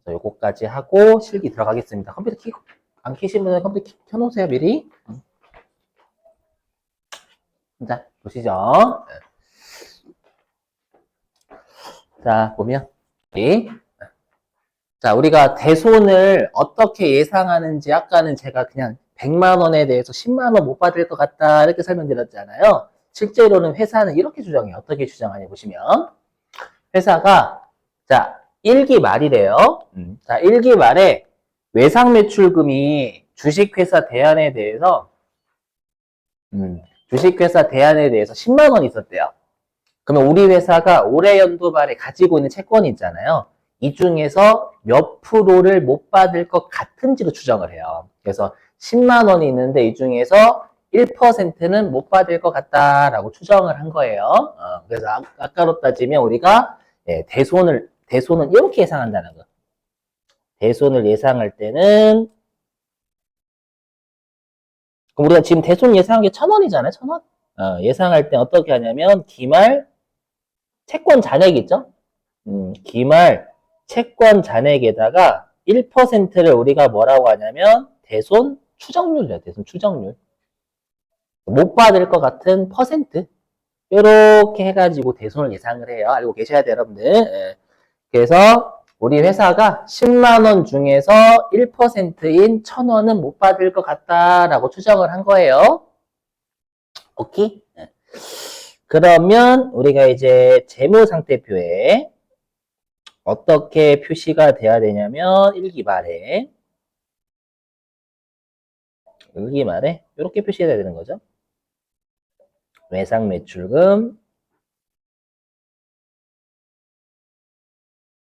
요거까지 하고 실기 들어가겠습니다. 컴퓨터 켜고, 안 켜신 분은 컴퓨터 켜놓으세요, 미리. 자, 보시죠. 자, 보면. 자, 우리가 대손을 어떻게 예상하는지 아까는 제가 그냥 100만 원에 대해서 10만 원 못 받을 것 같다 이렇게 설명드렸잖아요. 실제로는 회사는 이렇게 주장해요. 어떻게 주장하냐 보시면 회사가 자 1기 말이래요. 자 1기 말에 외상 매출금이 주식회사 대안에 대해서 10만 원 있었대요. 그러면 우리 회사가 올해 연도 말에 가지고 있는 채권이 있잖아요. 이 중에서 몇 프로를 못 받을 것 같은지로 추정을 해요. 그래서 10만 원이 있는데 이 중에서 1%는 못 받을 것 같다라고 추정을 한 거예요. 그래서 아까로 따지면 우리가 대손을 이렇게 예상한다는 거. 대손을 예상할 때는 그럼 우리가 지금 대손 예상한 게 1,000원이잖아요. 1,000원. 예상할 때 어떻게 하냐면 기말 채권 잔액 있죠? 기말 채권 잔액에다가 1%를 우리가 뭐라고 하냐면 대손 추정률이에요. 대손 추정률. 못 받을 것 같은 퍼센트. 이렇게 해가지고 대손을 예상을 해요. 알고 계셔야 돼요, 여러분들. 그래서 우리 회사가 10만 원 중에서 1%인 1,000원은 못 받을 것 같다라고 추정을 한 거예요. 오케이? 그러면 우리가 이제 재무상태표에 어떻게 표시가 돼야 되냐면 1기 말에 이렇게 표시해야 되는 거죠. 외상 매출금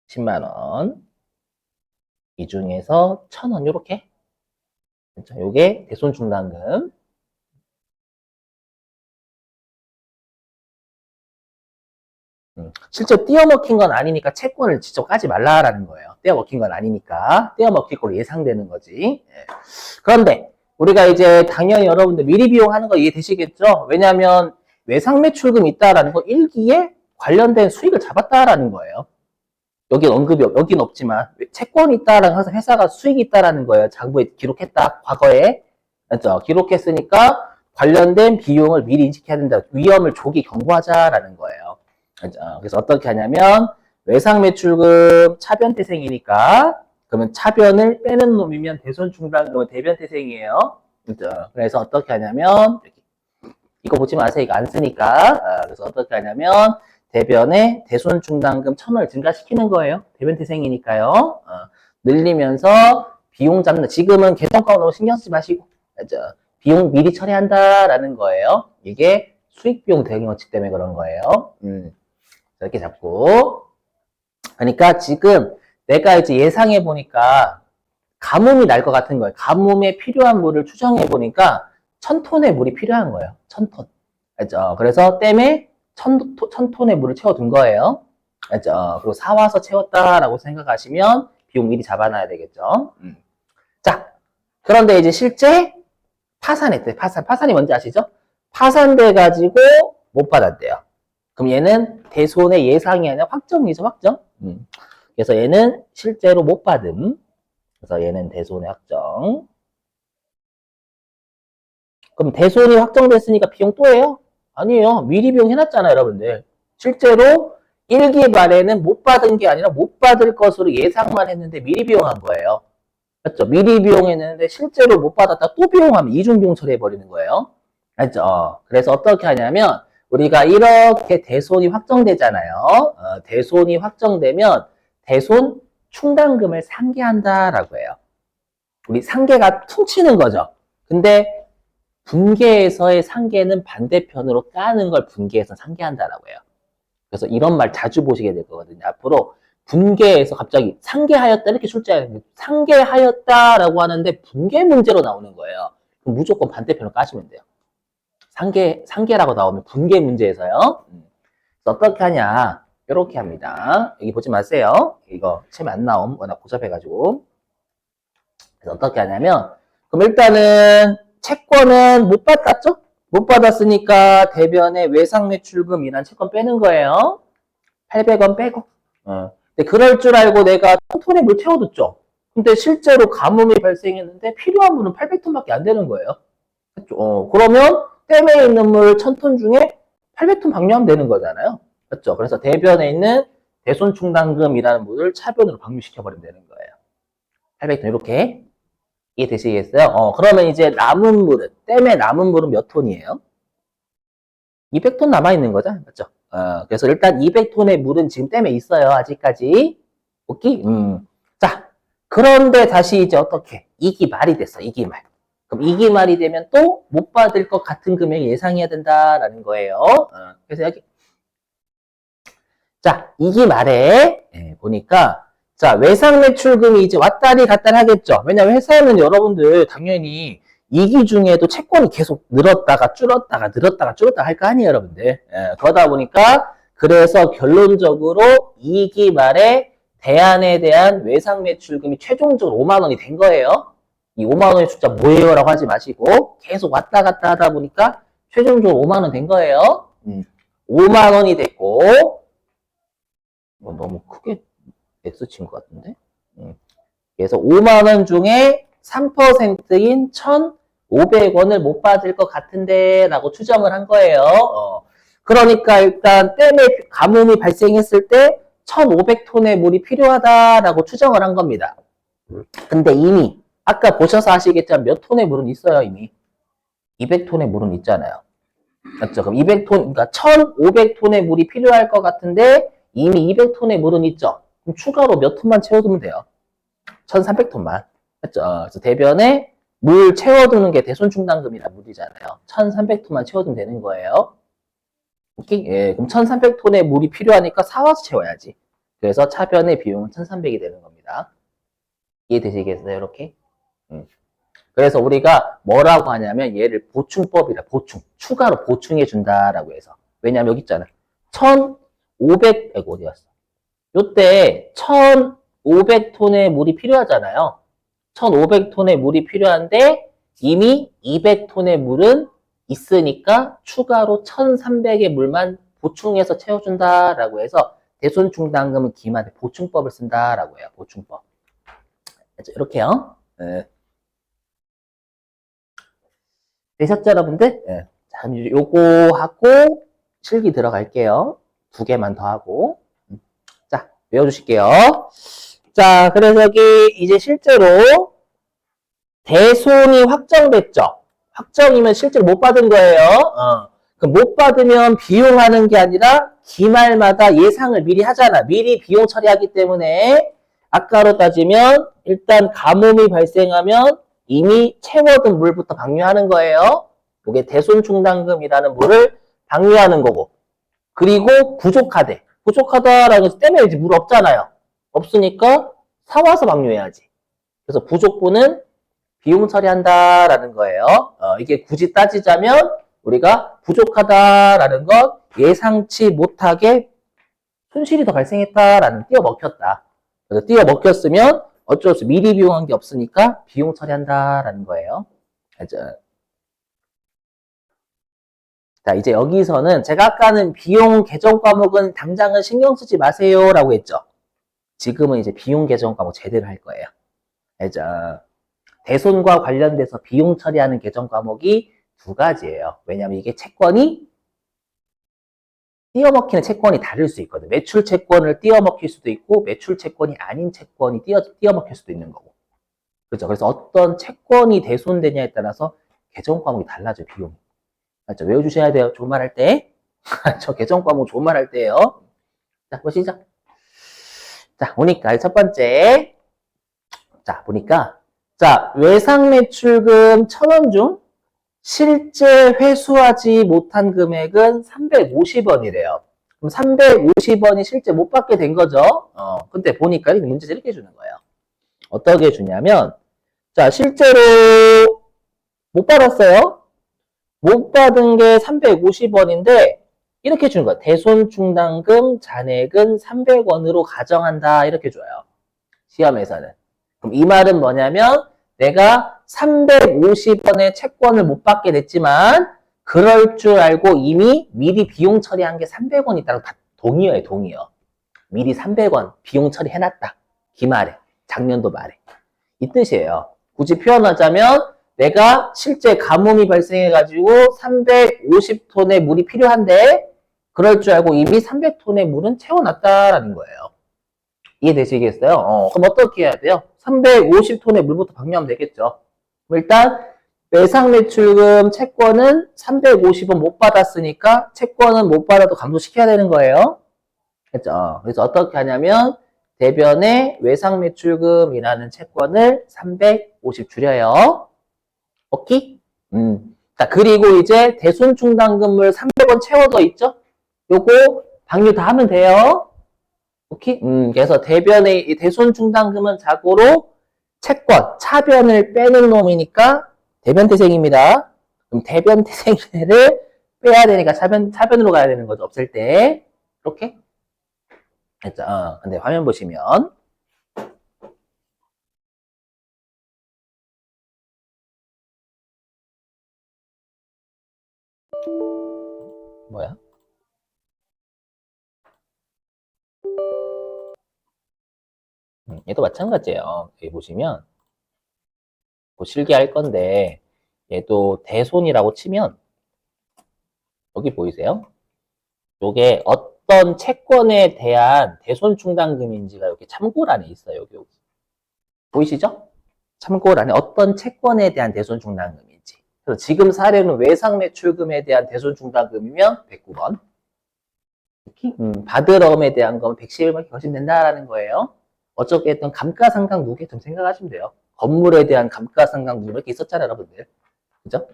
10만 원. 이 중에서 1,000원 이렇게. 그렇죠? 요게 대손 충당금. 실제 떼어먹힌 건 아니니까 채권을 직접 까지 말라라는 거예요. 떼어먹힌 건 아니니까. 떼어먹힐 걸로 예상되는 거지. 그런데 우리가 이제 당연히 여러분들 미리 비용하는 거 이해되시겠죠? 왜냐하면 외상 매출금 있다라는 거 1기에 관련된 수익을 잡았다라는 거예요. 여긴 언급이 여긴 없지만 채권이 있다라는 항상 회사가 수익이 있다라는 거예요. 장부에 기록했다. 과거에 맞죠? 기록했으니까 관련된 비용을 미리 인식해야 된다. 위험을 조기 경고하자라는 거예요. 그래서 어떻게 하냐면 외상 매출금 차변태생이니까 그러면 차변을 빼는 놈이면 대손 충당금은 대변태생이에요. 그렇죠? 그래서 어떻게 하냐면 이거 보지 마세요. 이거 안 쓰니까. 그래서 어떻게 하냐면 대변에 대손 충당금 1,000원을 증가시키는 거예요. 대변태생이니까요. 늘리면서 비용 잡는 지금은 개성과로 너무 신경 쓰지 마시고 그렇죠? 비용 미리 처리한다라는 거예요. 이게 수익비용 대응원칙 때문에 그런 거예요. 이렇게 잡고. 그러니까 지금 내가 이제 예상해 보니까 가뭄이 날 것 같은 거예요. 가뭄에 필요한 물을 추정해 보니까 1,000톤의 물이 필요한 거예요. 1,000톤. 알죠? 그래서 댐에 1,000톤의 물을 채워둔 거예요. 알죠? 그리고 사와서 채웠다라고 생각하시면 비용 미리 잡아놔야 되겠죠. 자, 그런데 이제 실제 파산했대. 파산이 뭔지 아시죠? 파산돼 가지고 못 받았대요. 그럼 얘는 대손의 예상이 아니라 확정이죠, 확정. 그래서 얘는 실제로 못 받음. 그래서 얘는 대손의 확정. 그럼 대손이 확정됐으니까 비용 또 해요? 아니에요. 미리 비용 해놨잖아요, 여러분들. 실제로 1기 말에는 못 받은 게 아니라 못 받을 것으로 예상만 했는데 미리 비용한 거예요. 맞죠? 미리 비용했는데 실제로 못 받았다 또 비용하면 이중비용 처리해버리는 거예요. 맞죠? 그래서 어떻게 하냐면 우리가 이렇게 대손이 확정되잖아요. 대손이 확정되면 대손 충당금을 상계한다라고 해요. 우리 상계가 퉁치는 거죠. 근데 분계에서의 상계는 반대편으로 까는 걸 분계에서 상계한다라고 해요. 그래서 이런 말 자주 보시게 될 거거든요. 앞으로 분계에서 갑자기 상계하였다 이렇게 출제하는데 상계하였다라고 하는데 분계 문제로 나오는 거예요. 그럼 무조건 반대편으로 까시면 돼요. 상계라고 나오면 분계 문제에서요. 그래서 어떻게 하냐. 이렇게 합니다. 여기 보지 마세요. 이거 책 안 나옴. 워낙 복잡해가지고. 그래서 어떻게 하냐면 그럼 일단은 채권은 못 받았죠? 못 받았으니까 대변에 외상 매출금이란 채권 빼는 거예요. 800원 빼고. 근데 그럴 줄 알고 내가 1000톤의 물 채워뒀죠. 근데 실제로 가뭄이 발생했는데 필요한 물은 800톤밖에 안 되는 거예요. 그러면 댐에 있는 물 1000톤 중에 800톤 방류하면 되는 거잖아요. 맞죠? 그래서 대변에 있는 대손충당금이라는 물을 차변으로 방류시켜버리면 되는 거예요. 800톤 이렇게 이해되시겠어요? 그러면 이제 남은 물은, 댐에 남은 물은 몇 톤이에요? 200톤 남아있는 거죠? 맞죠? 그래서 일단 200톤의 물은 지금 댐에 있어요. 아직까지. 오케이? 자, 그런데 다시 이제 어떻게? 2기 말이 됐어. 2기 말. 그럼 2기 말이 되면 또 못 받을 것 같은 금액을 예상해야 된다라는 거예요. 그래서 여기. 자, 2기 말에 보니까 자, 외상 매출금이 이제 왔다리 갔다리 하겠죠. 왜냐면 회사는 여러분들 당연히 2기 중에도 채권이 계속 늘었다가 줄었다가 늘었다가 줄었다가 할 거 아니에요, 여러분들. 그러다 보니까 그래서 결론적으로 2기 말에 대안에 대한 외상 매출금이 최종적으로 5만 원이 된 거예요. 이 5만 원의 숫자 뭐예요? 라고 하지 마시고 계속 왔다 갔다 하다 보니까 최종적으로 5만 원 된 거예요. 5만 원이 됐고 너무 크게 X친 것 같은데. 그래서 5만 원 중에 3%인 1,500원을 못 받을 것 같은데 라고 추정을 한 거예요. 그러니까 일단 댐에 가뭄이 발생했을 때 1,500톤의 물이 필요하다라고 추정을 한 겁니다. 근데 이미 아까 보셔서 아시겠지만 몇 톤의 물은 있어요, 이미. 200톤의 물은 있잖아요. 맞죠? 그럼 200톤, 그러니까 1,500톤의 물이 필요할 것 같은데 이미 200톤의 물은 있죠? 그럼 추가로 몇 톤만 채워두면 돼요. 1,300톤만. 맞죠? 그래서 대변에 물 채워두는 게 대손충당금이란 물이잖아요. 1,300톤만 채워두면 되는 거예요. 오케이? 예, 그럼 1,300톤의 물이 필요하니까 사와서 채워야지. 그래서 차변의 비용은 1,300이 되는 겁니다. 이해되시겠어요? 이렇게? 그래서 우리가 뭐라고 하냐면 얘를 보충법이라 보충. 추가로 보충해 준다라고 해서. 왜냐면 여기 있잖아. 1,500, 아이고, 어디 갔어? 요때 1,500톤의 물이 필요하잖아요. 1,500톤의 물이 필요한데 이미 200톤의 물은 있으니까 추가로 1,300의 물만 보충해서 채워준다라고 해서 대손충당금은 기말에 보충법을 쓴다라고 해요. 보충법. 이렇게요. 네. 되셨죠, 여러분들? 네. 자, 요거 하고 실기 들어갈게요. 2개만 더 하고. 자, 외워주실게요. 자, 그래서 여기 이제 실제로 대손이 확정됐죠? 확정이면 실제로 못 받은 거예요. 그럼 못 받으면 비용하는 게 아니라 기말마다 예상을 미리 하잖아. 미리 비용 처리하기 때문에 아까로 따지면 일단 가뭄이 발생하면 이미 채워둔 물부터 방류하는 거예요. 이게 대손충당금이라는 물을 방류하는 거고. 그리고 부족하대. 부족하다라는 것이 때문에 이제 물 없잖아요. 없으니까 사와서 방류해야지. 그래서 부족분은 비용 처리한다라는 거예요. 이게 굳이 따지자면 우리가 부족하다라는 것 예상치 못하게 손실이 더 발생했다라는 띄어 먹혔다. 그래서 띄어 먹혔으면 어쩔 수 없이 미리 비용한 게 없으니까 비용 처리한다라는 거예요. 알죠? 자, 이제 여기서는 제가 아까는 비용 계정 과목은 당장은 신경 쓰지 마세요라고 했죠. 지금은 이제 비용 계정 과목 제대로 할 거예요. 알죠? 대손과 관련돼서 비용 처리하는 계정 과목이 2가지예요. 왜냐하면 이게 채권이 띄어먹히는 채권이 다를 수 있거든. 매출 채권을 띄어먹힐 수도 있고 매출 채권이 아닌 채권이 띄어먹힐 수도 있는 거고. 그렇죠. 그래서 어떤 채권이 대손되냐에 따라서 계정 과목이 달라져요. 비용이. 맞죠? 외워주셔야 돼요. 좋은 말 할 때. 저 계정 과목 좋은 말 할 때예요. 자, 보시죠. 자, 보니까 첫 번째. 자, 보니까 자, 외상 매출금 1,000원 중 실제 회수하지 못한 금액은 350원이래요. 그럼 350원이 실제 못 받게 된 거죠. 근데 보니까 문제를 이렇게 주는 거예요. 어떻게 주냐면, 자, 실제로 못 받았어요. 못 받은 게 350원인데, 이렇게 주는 거예요. 대손충당금 잔액은 300원으로 가정한다. 이렇게 줘요. 시험에서는. 그럼 이 말은 뭐냐면, 내가 350원의 채권을 못 받게 됐지만 그럴 줄 알고 이미 미리 비용 처리한 게 300원이 있다고 다 동의어예요. 동의어. 미리 300원 비용 처리해놨다. 기말에, 작년도 말에. 이 뜻이에요. 굳이 표현하자면 내가 실제 가뭄이 발생해가지고 350톤의 물이 필요한데 그럴 줄 알고 이미 300톤의 물은 채워놨다라는 거예요. 이해되시겠어요? 그럼 어떻게 해야 돼요? 350톤의 물부터 방류하면 되겠죠. 일단 외상매출금 채권은 350원 못 받았으니까 채권은 못 받아도 감소시켜야 되는 거예요. 그렇죠? 그래서 어떻게 하냐면 대변에 외상매출금이라는 채권을 350 줄여요. 오케이? 자, 그리고 이제 대손충당금을 300원 채워져 있죠? 요거 방류 다 하면 돼요. 오케이? 그래서 대변의 대손충당금은 자고로 채권, 차변을 빼는 놈이니까 대변태생입니다. 그럼 대변태생을 빼야 되니까 차변으로 가야 되는 거죠. 없을 때. 이렇게. 됐죠? 근데 화면 보시면. 뭐야? 얘도 마찬가지예요. 여기 보시면. 실기할 건데, 얘도 대손이라고 치면, 여기 보이세요? 요게 어떤 채권에 대한 대손충당금인지가 여기 참고란에 있어요. 여기. 보이시죠? 참고란에 어떤 채권에 대한 대손충당금인지. 그래서 지금 사례는 외상매출금에 대한 대손충당금이면 109번. 받으러움에 대한 건 111번밖에 거신된다라는 거예요. 어쩌겠든 감가상각 누계 좀 생각하시면 돼요. 건물에 대한 감가상각 누계 이렇게 있었잖아요, 여러분들. 그죠?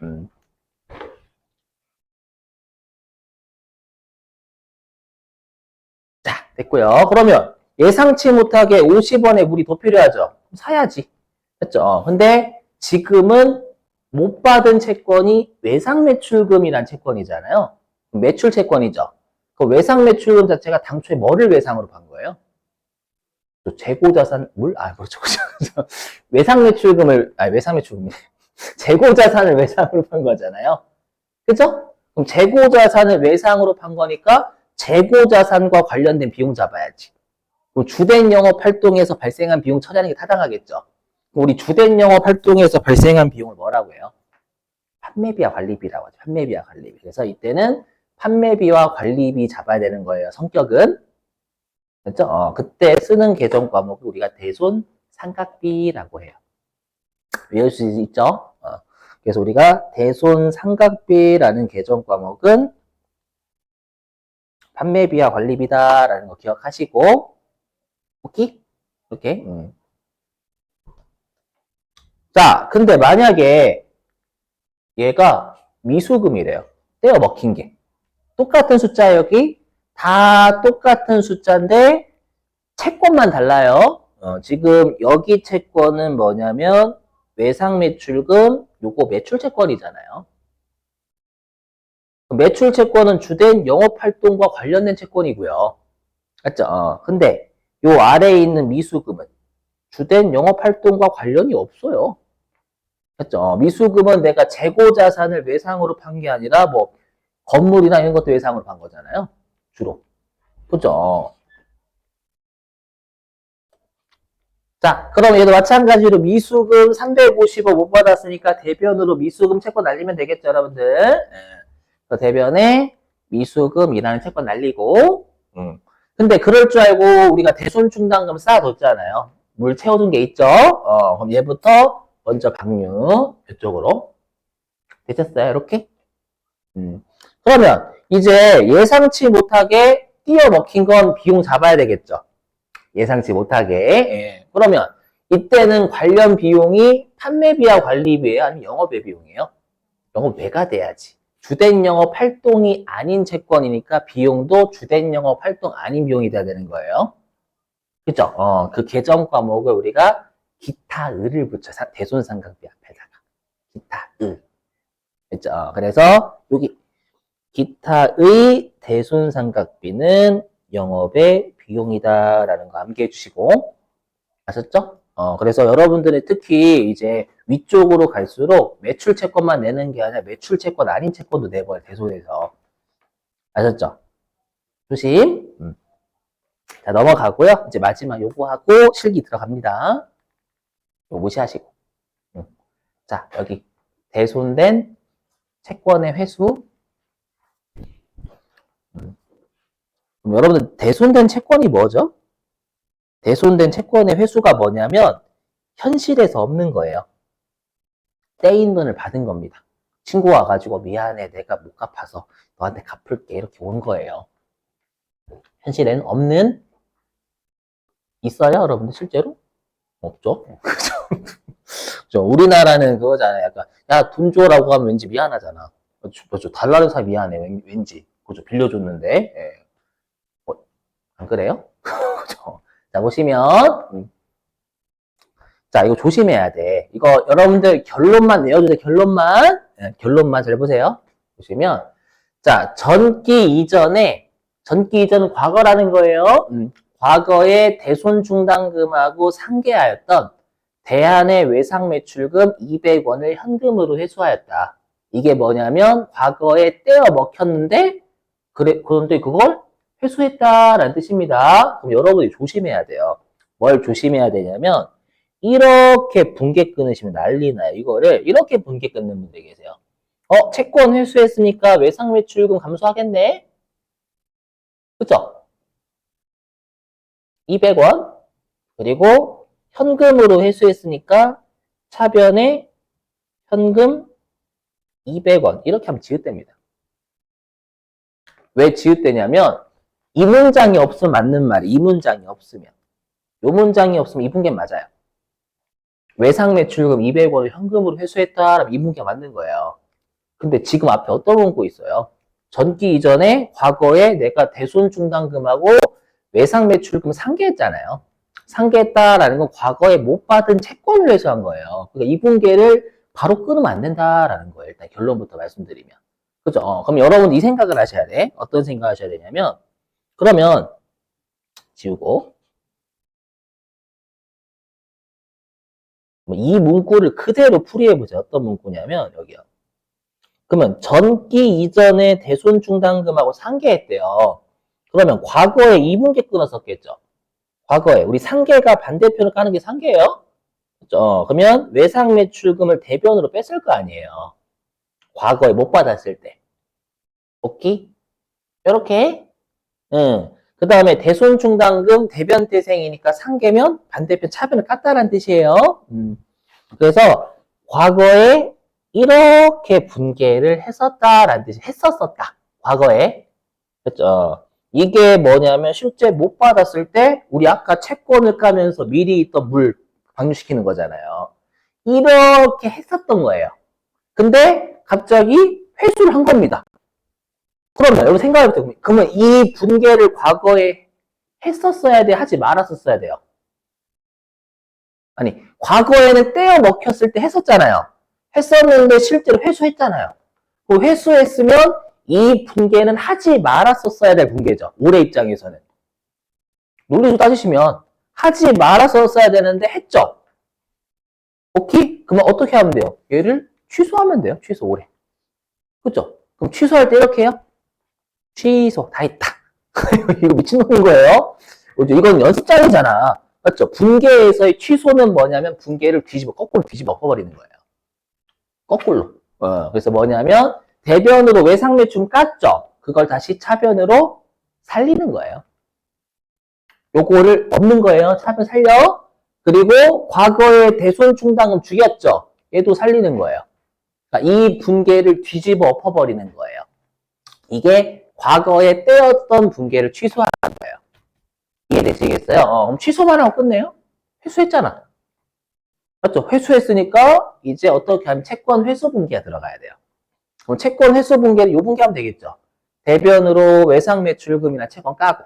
자, 됐고요. 그러면 예상치 못하게 50원의 물이 더 필요하죠. 사야지. 됐죠? 근데 지금은 못 받은 채권이 외상매출금이란 채권이잖아요. 매출 채권이죠. 그 외상매출금 자체가 당초에 뭐를 외상으로 판 거예요? 재고자산, 그렇죠. 외상매출금이 재고자산을 외상으로 판 거잖아요. 그죠? 그럼 재고자산을 외상으로 판 거니까 재고자산과 관련된 비용 잡아야지. 그럼 주된 영업 활동에서 발생한 비용 처리하는 게 타당하겠죠. 우리 주된 영업 활동에서 발생한 비용을 뭐라고 해요? 판매비와 관리비라고 하죠. 판매비와 관리비. 그래서 이때는 판매비와 관리비 잡아야 되는 거예요. 성격은. 그렇죠? 그때 쓰는 계정 과목을 우리가 대손 삼각비라고 해요. 외울 수 있죠? 그래서 우리가 대손 삼각비라는 계정 과목은 판매비와 관리비다라는 거 기억하시고, 오케이? 이렇게. 자, 근데 만약에 얘가 미수금이래요. 떼어 먹힌 게. 똑같은 숫자 여기 다 똑같은 숫자인데 채권만 달라요. 지금 여기 채권은 뭐냐면 외상매출금 요거 매출채권이잖아요. 매출채권은 주된 영업활동과 관련된 채권이고요. 맞죠? 근데 요 아래에 있는 미수금은 주된 영업활동과 관련이 없어요. 맞죠? 미수금은 내가 재고자산을 외상으로 판 게 아니라 뭐 건물이나 이런 것도 외상으로 판 거잖아요. 주로. 그죠? 자, 그럼 얘도 마찬가지로 미수금 350억 못 받았으니까 대변으로 미수금 채권 날리면 되겠죠, 여러분들? 대변에 미수금이라는 채권 날리고, 근데 그럴 줄 알고 우리가 대손충당금 쌓아뒀잖아요. 물 채워둔 게 있죠? 그럼 얘부터 먼저 방류, 이쪽으로. 되셨어요? 이렇게? 그러면 이제 예상치 못하게 띄어 먹힌 건 비용 잡아야 되겠죠? 예상치 못하게. 예. 그러면 이때는 관련 비용이 판매비와 관리비예요? 아니면 영업외 비용이에요? 영업외가 돼야지. 주된 영업 활동이 아닌 채권이니까 비용도 주된 영업 활동 아닌 비용이 돼야 되는 거예요. 그죠? 그 계정 과목을 우리가 기타의를 붙여 대손상각비 앞에다가 기타의. 그죠? 그래서 여기 기타의 대손상각비는 영업의 비용이다라는 거 암기해 주시고 아셨죠? 그래서 여러분들이 특히 이제 위쪽으로 갈수록 매출 채권만 내는 게 아니라 매출 채권 아닌 채권도 내버려 대손해서 아셨죠? 조심. 자, 넘어가고요. 이제 마지막 요거하고 실기 들어갑니다. 요거 무시하시고. 자, 여기 대손된 채권의 회수. 그럼 여러분들 대손된 채권이 뭐죠? 대손된 채권의 회수가 뭐냐면 현실에서 없는 거예요. 떼인 돈을 받은 겁니다. 친구 와가지고 미안해 내가 못 갚아서 너한테 갚을게 이렇게 온 거예요. 현실에는 없는 있어요 여러분들 실제로? 없죠. 그죠? 우리나라는 그거잖아요. 약간 야 돈 줘라고 하면 왠지 미안하잖아. 그죠? 달라는 사람 미안해 왠지. 그죠? 빌려줬는데 예. 안 그래요? 그죠? 자 보시면 자 이거 조심해야 돼. 이거 여러분들 결론만 내어주세요. 결론만 예, 결론만 잘 보세요. 보시면 자 전기 이전은 과거라는 거예요. 과거에 대손중단금하고 상계하였던 대한의 외상매출금 200원을 현금으로 회수하였다. 이게 뭐냐면 과거에 떼어 먹혔는데 그런데 그걸 회수했다라는 뜻입니다. 그럼 여러분이 조심해야 돼요. 뭘 조심해야 되냐면 이렇게 분개 끊으시면 난리 나요. 이거를 이렇게 분개 끊는 분들이 계세요. 채권 회수했으니까 외상매출금 감소하겠네? 그죠? 200원 그리고 현금으로 회수했으니까 차변에 현금 200원 이렇게 하면 지읒됩니다. 왜 지읒되냐면 이 문장이 없으면 맞는 말이 이 문장이 없으면 이 문장이 없으면 이 분계 맞아요. 외상매출금 200원을 현금으로 회수했다라면 이 분계가 맞는 거예요. 근데 지금 앞에 어떤 문구 있어요? 전기 이전에 과거에 내가 대손중단금하고 외상매출금 상계했잖아요. 상계했다라는 건 과거에 못 받은 채권을 회수한 거예요. 그러니까 이 분계를 바로 끊으면 안 된다라는 거예요. 일단 결론부터 말씀드리면. 그죠? 그럼 여러분 이 생각을 하셔야 돼. 어떤 생각 하셔야 되냐면, 그러면, 지우고, 이 문구를 그대로 풀이해보자. 어떤 문구냐면, 여기요. 그러면 전기 이전에 대손중단금하고 상계했대요. 그러면 과거에 2분계 끊었었겠죠. 과거에 우리 상계가 반대편을 까는 게 상계예요. 그렇죠? 그러면 외상매출금을 대변으로 뺐을 거 아니에요. 과거에 못 받았을 때. 오케이? 이렇게. 응. 그 다음에 대손중단금 대변태생이니까 상계면 반대편 차변을 깠다라는 뜻이에요. 그래서 과거에 이렇게 분계를 했었다라는 뜻이 했었었다. 과거에. 그렇죠? 이게 뭐냐면 실제 못 받았을 때 우리 아까 채권을 까면서 미리 있던 물 방류시키는 거잖아요. 이렇게 했었던 거예요. 근데 갑자기 회수를 한 겁니다. 그러면 여러분 생각해보세요. 그러면 이 분계를 과거에 했었어야 돼? 하지 말았었어야 돼요? 아니 과거에는 떼어 먹혔을 때 했었잖아요. 했었는데 실제로 회수했잖아요. 그 회수했으면 이 분계는 하지 말았었어야 될 분계죠. 올해 입장에서는. 논리로 따지시면 하지 말았었어야 되는데 했죠. 오케이? 그러면 어떻게 하면 돼요? 얘를 취소하면 돼요. 취소 올해. 그죠? 그럼 취소할 때 이렇게 해요. 취소 다 했다. 이거 미친놈인 거예요. 이건 연습장이잖아. 맞죠? 분계에서의 취소는 뭐냐면 분계를 거꾸로 뒤집어 엎어버리는 거예요. 거꾸로. 그래서 뭐냐면 대변으로 외상매출 깠죠. 그걸 다시 차변으로 살리는 거예요. 요거를 없는 거예요. 차변 살려. 그리고 과거에 대손중단금 죽였죠. 얘도 살리는 거예요. 그러니까 이 분계를 뒤집어 엎어버리는 거예요. 이게 과거에 떼었던 분계를 취소하는 거예요. 이해되시겠어요? 그럼 취소만 하고 끝내요? 회수했잖아. 맞죠? 회수했으니까 이제 어떻게 하면 채권 회수 분계가 들어가야 돼요. 그럼 채권 회수 분계를 요 분계하면 되겠죠. 대변으로 외상매출금이나 채권 까고,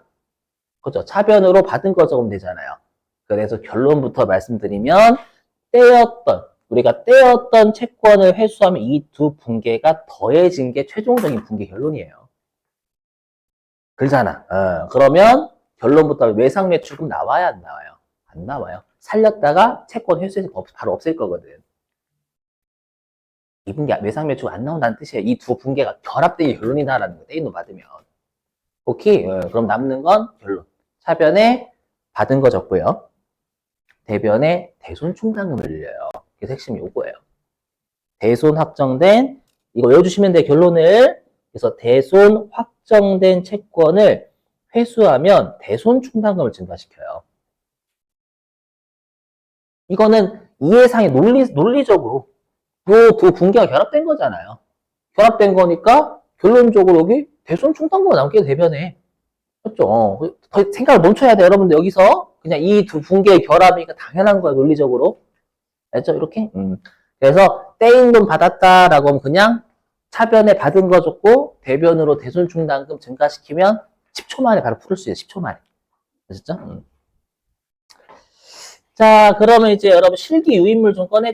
그죠? 차변으로 받은 거 적으면 되잖아요. 그래서 결론부터 말씀드리면 우리가 떼었던 채권을 회수하면 이 두 분계가 더해진 게 최종적인 분계 결론이에요. 그렇잖아. 그러면 결론부터 외상매출금 나와야 안 나와요? 안 나와요. 살렸다가 채권 회수해서 바로 없앨 거거든. 이 분계 외상매출 안 나온다는 뜻이에요. 이 두 분계가 결합된 게 결론이다라는 거 떼인 돈 받으면. 오케이. 그럼 남는 건 결론. 차변에 받은 거 적고요. 대변에 대손 충당금을 늘려요. 그래서 핵심이 요거예요. 대손 확정된, 이거 외워주시면 돼요, 결론을. 그래서 대손 확정된 채권을 회수하면 대손 충당금을 증가시켜요. 이거는 이해상의 논리적으로 요 두 분계가 결합된 거잖아요. 결합된 거니까 결론적으로 여기 대손 충당금이 남게 대변에. 맞죠? 더 생각을 멈춰야 돼, 여러분들. 여기서 그냥 이 두 분계의 결합이니까 당연한 거야, 논리적으로. 알죠? 이렇게. 그래서 떼인 돈 받았다라고 하면 그냥 차변에 받은 거 줬고 대변으로 대손 충당금 증가시키면 10초 만에 바로 풀을 수 있어요. 10초 만에. 아셨죠? 자, 그러면 이제 여러분 실기 유인물 좀 꺼내.